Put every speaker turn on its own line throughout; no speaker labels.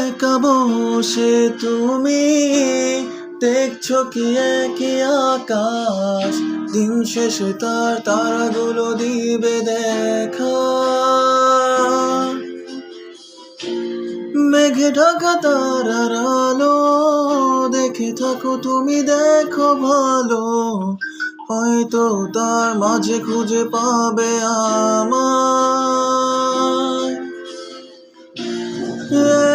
একা বসে তুমি দেখছো কি একই আকাশ, দিন শেষে তার তারাগুলো দিবে দেখা। মেঘে ঢাকা তারার আলো দেখে থাকো তুমি, দেখো ভালো, হয়তো তার মাঝে খুঁজে পাবে আমায়।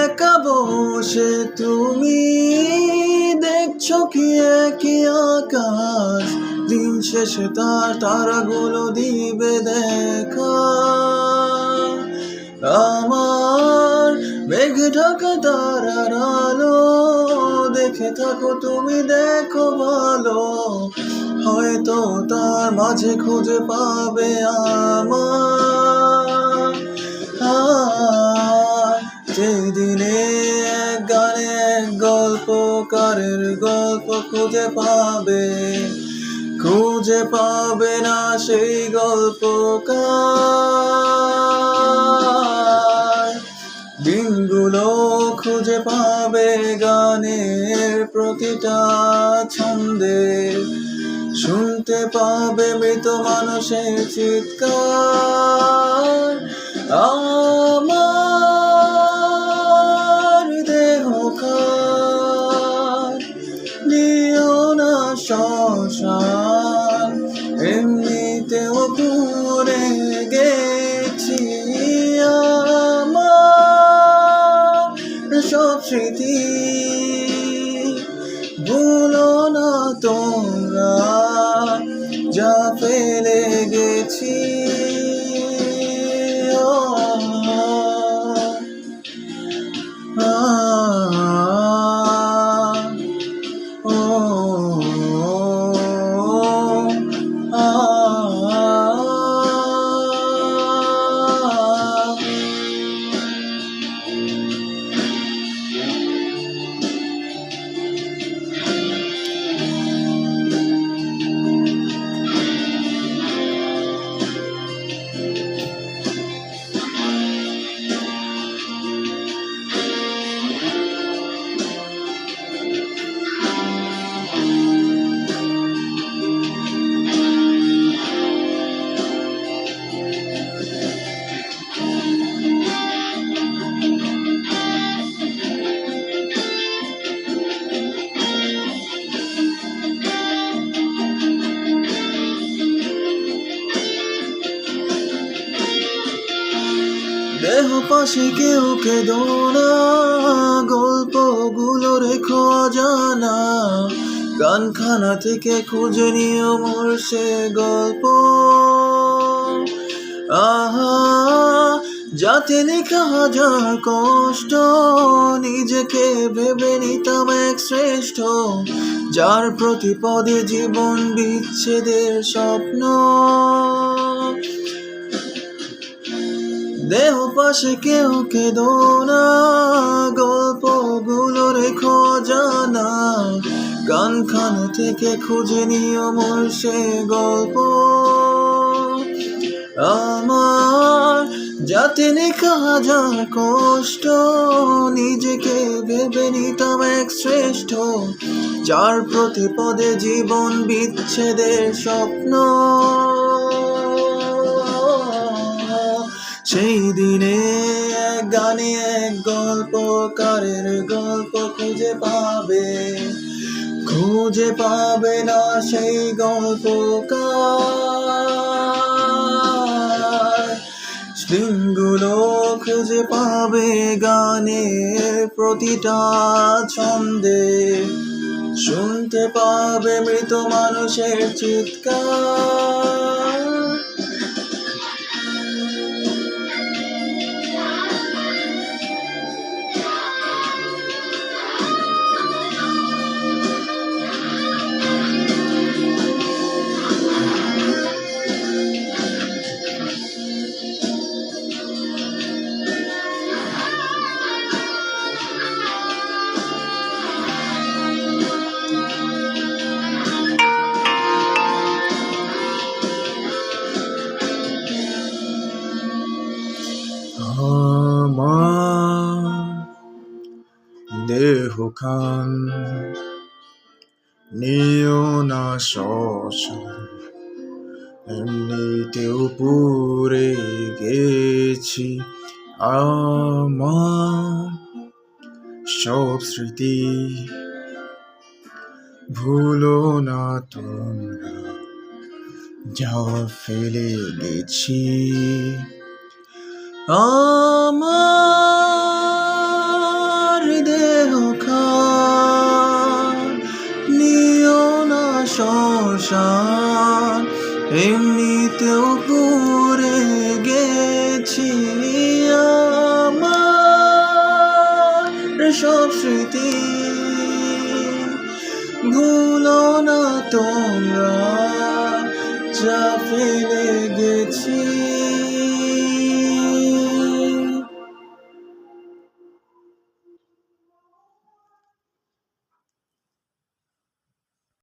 একা বসে তুমি দেখছো কি একই আকাশ, দিন শেষে তার তারাগুলো দিবে দেখা। আমার মেঘ ঢাকা তারার আলো দেখে থাকো তুমি, দেখো ভালো, হয়তো তার মাঝে খুঁজে পাবে আমার। যেদিনে এক গানে এক গল্পকারের গল্প খুঁজে পাবে না সেই গল্পকার। দিনগুলো খুঁজে পাবে গানের প্রতিটা ছন্দে, শুনতে পাবে মৃত মানুষের চিৎকার। আমার দেহকার দিও না শ্মশান, এমনিতেও পুড়ে গেছি আমার সব স্মৃতি। ভুলো না তোমরা যা ফেলে গেছি। দেহ পাশে কেউ কেঁদো না, গল্পগুলো রেখো অজানা, গানখানা থেকে খুঁজে নিও মোর সে গল্প। আহা, যাতে লেখা হাজার কষ্ট, নিজেকে ভেবে নিতাম এক শ্রেষ্ঠ, যার প্রতি পদে জীবন বিচ্ছেদের স্বপ্ন। দেহ পাশে কেউ কেঁদো না, গল্পগুলো রেখো জানা, গানখানা থেকে খুঁজে নিও মোর সে গল্প। আমার যাতে লেখা হাজার কষ্ট, নিজেকে ভেবে নিতাম এক শ্রেষ্ঠ, যার প্রতি পদে জীবন বিচ্ছেদের স্বপ্ন। সেই দিনে এক গানে এক গল্পকারের গল্প খুঁজে পাবে না সেই গল্পকার। দিনগুলো খুঁজে পাবে গানের প্রতিটা ছন্দে, শুনতে পাবে মৃত মানুষের চিৎকার। দেহখান নিও না শ্মশান, এমনিতেও পুড়ে গেছি আমার সব স্মৃতি। ভুলো না তোমরা যা ফেলে গেছি, আমার দেহখান নিও না শ্মশান, এমনিতেও পুড়ে গেছি আমার সব স্মৃতি। ভুলো না তোমরা যা ফেলে গেছি।